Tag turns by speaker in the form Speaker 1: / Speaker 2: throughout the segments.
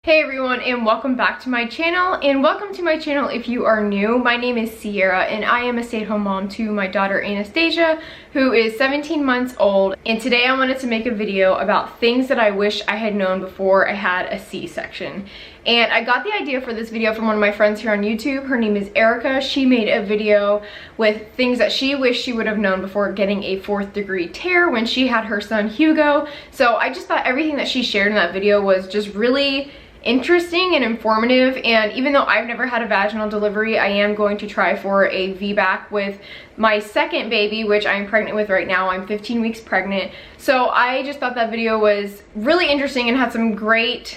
Speaker 1: Hey everyone, and welcome back to my channel, and welcome to my channel if you are new. My name is Ciera and I am a stay-at-home mom to my daughter Anastasia, who is 17 months old, and today I wanted to make a video about things that I wish I had known before I had a C-section. And I got the idea for this video from one of my friends here on YouTube. Her name is Erika. She made a video with things that she wished she would have known before getting a 4th-degree tear when she had her son Hugo. So I just thought everything that she shared in that video was just really interesting and informative, and even though I've never had a vaginal delivery, I am going to try for a VBAC with my second baby, which I'm pregnant with right now. I'm 15 weeks pregnant. So I just thought that video was really interesting and had some great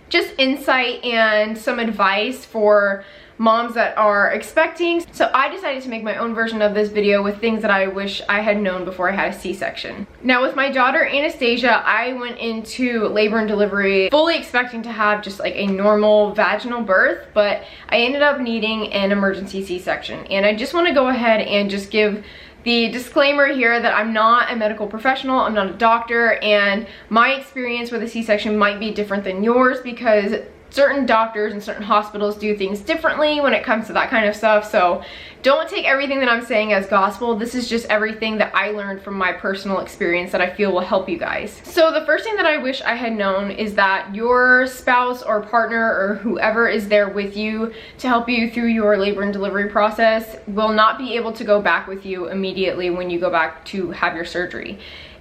Speaker 1: just insight and some advice for moms that are expecting. So I decided to make my own version of this video with things that I wish I had known before I had a C-section. Now with my daughter Anastasia, I went into labor and delivery fully expecting to have just like a normal vaginal birth, but I ended up needing an emergency C-section. And I just want to go ahead and just give the disclaimer here that I'm not a medical professional, I'm not a doctor, and my experience with a C-section might be different than yours because certain doctors and certain hospitals do things differently when it comes to that kind of stuff. So don't take everything that I'm saying as gospel. This is just everything that I learned from my personal experience that I feel will help you guys. So the first thing that I wish I had known is that your spouse or partner or whoever is there with you to help you through your labor and delivery process will not be able to go back with you immediately when you go back to have your surgery.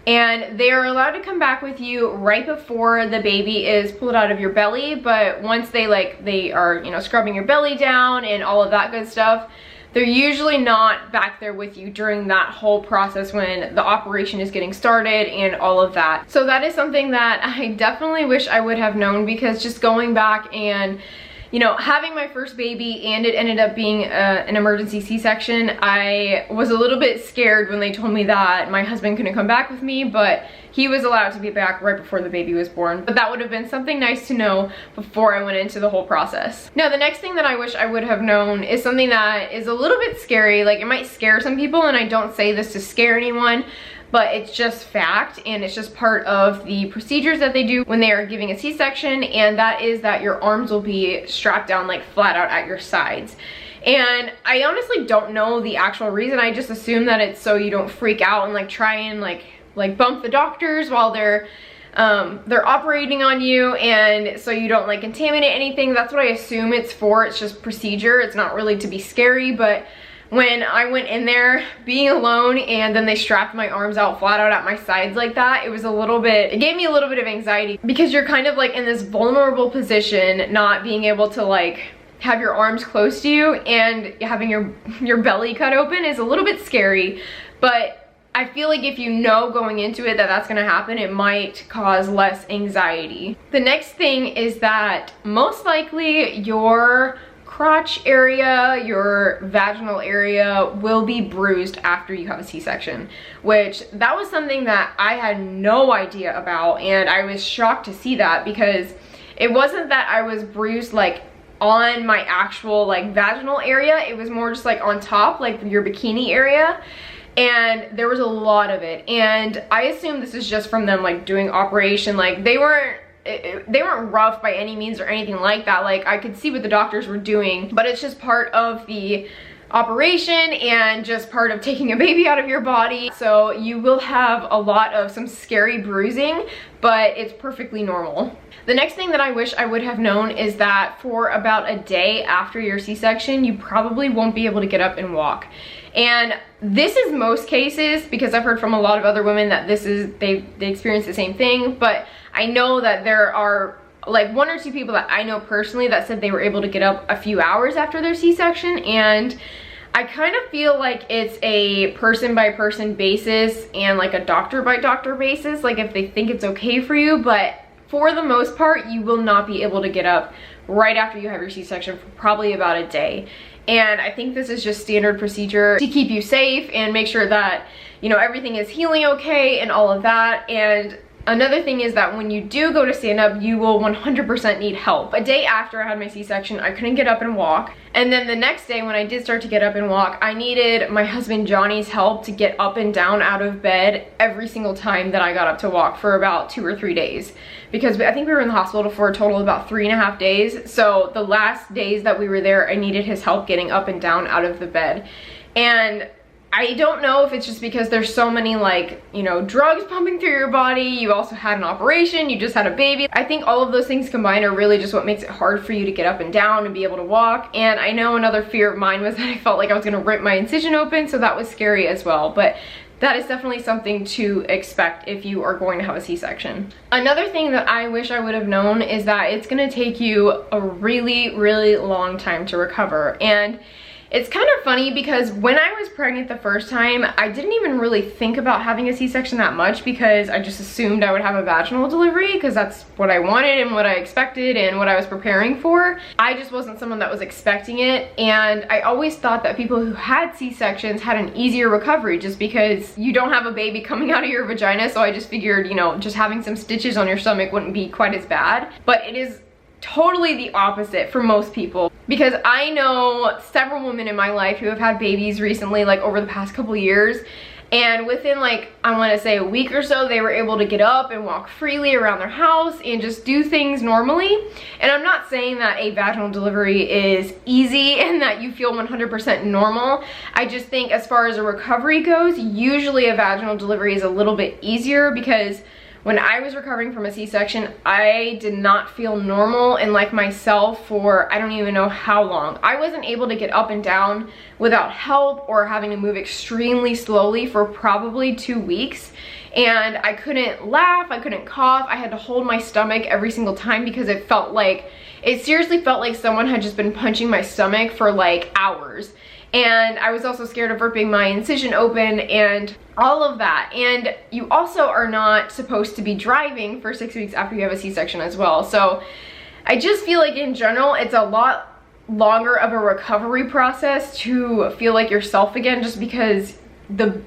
Speaker 1: And they are allowed to come back with you right before the baby is pulled out of your belly, but once they are, scrubbing your belly down and all of that good stuff, they're usually not back there with you during that whole process when the operation is getting started and all of that. So that is something that I definitely wish I would have known, because just going back and having my first baby and it ended up being an emergency C-section, I was a little bit scared when they told me that my husband couldn't come back with me, but he was allowed to be back right before the baby was born. But that would have been something nice to know before I went into the whole process. Now, the next thing that I wish I would have known is something that is a little bit scary. Like, it might scare some people, and I don't say this to scare anyone, but it's just fact, and it's just part of the procedures that they do when they are giving a C-section, and that is that your arms will be strapped down like flat out at your sides. And I honestly don't know the actual reason. I just assume that it's so you don't freak out and try and bump the doctors while they're operating on you, and so you don't contaminate anything. That's what I assume it's for. It's just procedure. It's not really to be scary, but when I went in there being alone and then they strapped my arms out flat out at my sides like that, it gave me a little bit of anxiety, because you're kind of in this vulnerable position, not being able to have your arms close to you, and having your belly cut open is a little bit scary. But I feel like if you know going into it that that's gonna happen, it might cause less anxiety. The next thing is that most likely your crotch area, your vaginal area will be bruised after you have a C-section, which that was something that I had no idea about, and I was shocked to see that, because it wasn't that I was bruised on my actual vaginal area. It was more just on top, your bikini area, and there was a lot of it. And I assume this is just from them doing operation. They weren't rough by any means or anything like that. I could see what the doctors were doing, but it's just part of the operation and just part of taking a baby out of your body. So you will have a lot of some scary bruising, but it's perfectly normal. The next thing that I wish I would have known is that for about a day after your C-section, you probably won't be able to get up and walk. And this is most cases, because I've heard from a lot of other women that they experience the same thing, but I know that there are 1 or 2 people that I know personally that said they were able to get up a few hours after their C-section, and I kind of feel like it's a person by person basis and a doctor by doctor basis, if they think it's okay for you. But for the most part, you will not be able to get up right after you have your C-section for probably about a day. And I think this is just standard procedure to keep you safe and make sure that everything is healing okay and all of that. And Another thing is that when you do go to stand up, you will 100% need help. A day after I had my C-section, I couldn't get up and walk. And then the next day when I did start to get up and walk, I needed my husband Johnny's help to get up and down out of bed every single time that I got up to walk for about 2 or 3 days. Because I think we were in the hospital for a total of about 3.5 days. So the last days that we were there, I needed his help getting up and down out of the bed. And I don't know if it's just because there's so many, like, you know, drugs pumping through your body. You also had an operation, you just had a baby. I think all of those things combined are really just what makes it hard for you to get up and down and be able to walk. And I know another fear of mine was that I felt like I was gonna rip my incision open, so that was scary as well. But that is definitely something to expect if you are going to have a C-section. Another thing that I wish I would have known is that it's gonna take you a really, really long time to recover. And it's kind of funny because when I was pregnant the first time, I didn't even really think about having a C-section that much because I just assumed I would have a vaginal delivery because that's what I wanted and what I expected and what I was preparing for. I just wasn't someone that was expecting it, and I always thought that people who had C-sections had an easier recovery just because you don't have a baby coming out of your vagina, so I just figured, you know, just having some stitches on your stomach wouldn't be quite as bad. But it is totally the opposite for most people, because I know several women in my life who have had babies recently, like over the past couple years, and within, like, I want to say a week or so, they were able to get up and walk freely around their house and just do things normally. And I'm not saying that a vaginal delivery is easy and that you feel 100% normal. I just think as far as a recovery goes, usually a vaginal delivery is a little bit easier, because when I was recovering from a C-section, I did not feel normal and like myself for I don't even know how long. I wasn't able to get up and down without help or having to move extremely slowly for probably 2 weeks. And I couldn't laugh, I couldn't cough, I had to hold my stomach every single time because it seriously felt like someone had just been punching my stomach for like hours. And I was also scared of ripping my incision open and all of that. And you also are not supposed to be driving for 6 weeks after you have a C-section as well. So I just feel like in general, it's a lot longer of a recovery process to feel like yourself again, just because the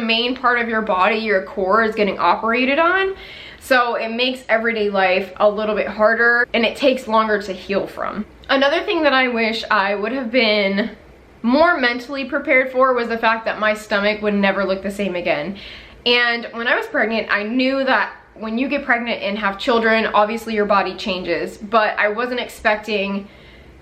Speaker 1: main part of your body, your core, is getting operated on. So it makes everyday life a little bit harder and it takes longer to heal from. Another thing that I wish I would have been more mentally prepared for was the fact that my stomach would never look the same again. And when I was pregnant, I knew that when you get pregnant and have children, obviously your body changes, but I wasn't expecting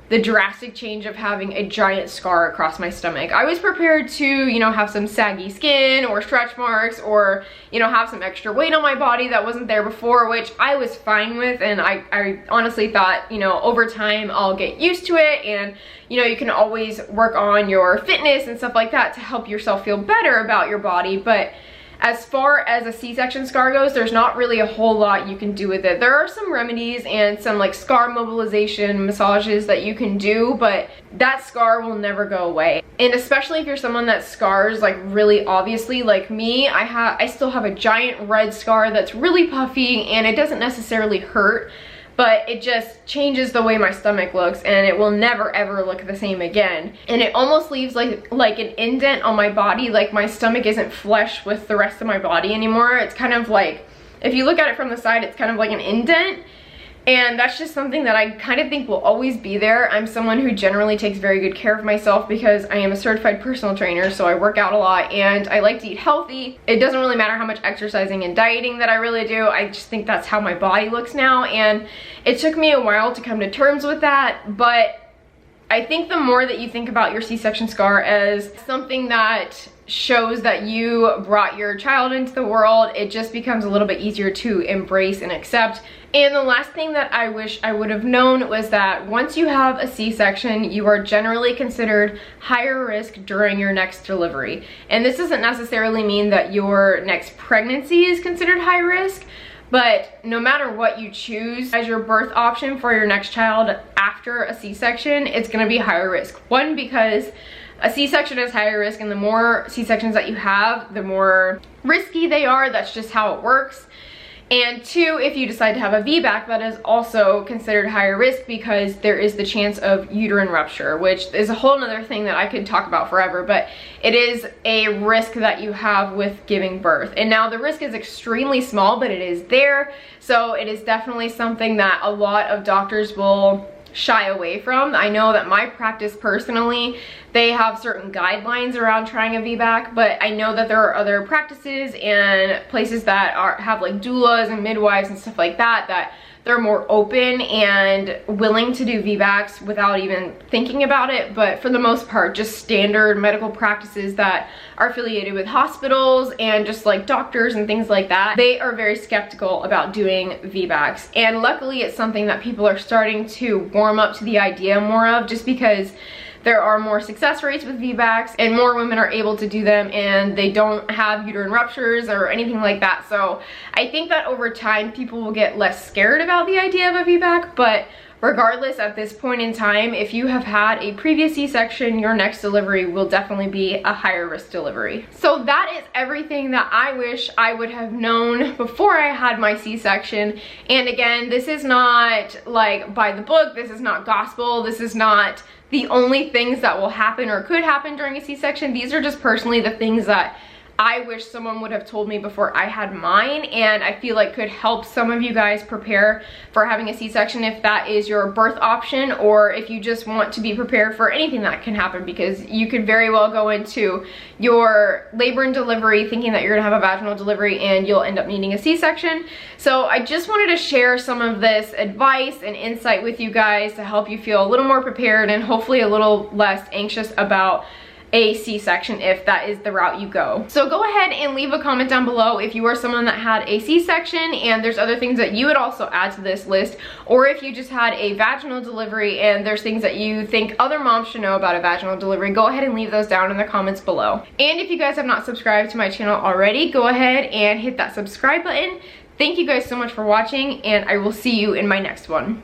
Speaker 1: the drastic change of having a giant scar across my stomach. I was prepared to, you know, have some saggy skin or stretch marks or, you know, have some extra weight on my body that wasn't there before, which I was fine with. And I honestly thought, you know, over time I'll get used to it, and, you know, you can always work on your fitness and stuff like that to help yourself feel better about your body. But as far as a C-section scar goes, there's not really a whole lot you can do with it. There are some remedies and some like scar mobilization massages that you can do, but that scar will never go away. And especially if you're someone that scars like really obviously, like me, I still have a giant red scar that's really puffy and it doesn't necessarily hurt, but it just changes the way my stomach looks, and it will never ever look the same again. And it almost leaves like an indent on my body, like my stomach isn't flesh with the rest of my body anymore. It's kind of like, if you look at it from the side, it's kind of like an indent. And that's just something that I kind of think will always be there. I'm someone who generally takes very good care of myself because I am a certified personal trainer, so I work out a lot and I like to eat healthy. It doesn't really matter how much exercising and dieting that I really do. I just think that's how my body looks now, and it took me a while to come to terms with that. But I think the more that you think about your C-section scar as something that shows that you brought your child into the world, it just becomes a little bit easier to embrace and accept. And the last thing that I wish I would have known was that once you have a C-section, you are generally considered higher risk during your next delivery. And this doesn't necessarily mean that your next pregnancy is considered high risk, but no matter what you choose as your birth option for your next child after a C-section, it's gonna be higher risk. One, because a C-section is higher risk, and the more C-sections that you have, the more risky they are. That's just how it works. And 2, if you decide to have a VBAC, that is also considered higher risk because there is the chance of uterine rupture, which is a whole nother thing that I could talk about forever, but it is a risk that you have with giving birth. And now the risk is extremely small, but it is there. So it is definitely something that a lot of doctors will shy away from. I know that my practice personally, they have certain guidelines around trying a VBAC, but I know that there are other practices and places that have like doulas and midwives and stuff like that, that they're more open and willing to do VBACs without even thinking about it. But for the most part, just standard medical practices that are affiliated with hospitals and just like doctors and things like that, they are very skeptical about doing VBACs. And luckily it's something that people are starting to warm up to the idea more of, just because there are more success rates with VBACs and more women are able to do them and they don't have uterine ruptures or anything like that. So I think that over time people will get less scared about the idea of a VBAC, but regardless, at this point in time, if you have had a previous C-section, your next delivery will definitely be a higher risk delivery. So that is everything that I wish I would have known before I had my C-section. And again, this is not like by the book, this is not gospel, this is not the only things that will happen or could happen during a C-section. These are just personally the things that I wish someone would have told me before I had mine, and I feel like could help some of you guys prepare for having a C-section if that is your birth option, or if you just want to be prepared for anything that can happen, because you could very well go into your labor and delivery thinking that you're gonna have a vaginal delivery and you'll end up needing a C-section. So I just wanted to share some of this advice and insight with you guys to help you feel a little more prepared and hopefully a little less anxious about a C-section if that is the route you go. So go ahead and leave a comment down below if you are someone that had a C-section and there's other things that you would also add to this list, or if you just had a vaginal delivery and there's things that you think other moms should know about a vaginal delivery. Go ahead and leave those down in the comments below. And if you guys have not subscribed to my channel already, go ahead and hit that subscribe button. Thank you guys so much for watching, and I will see you in my next one.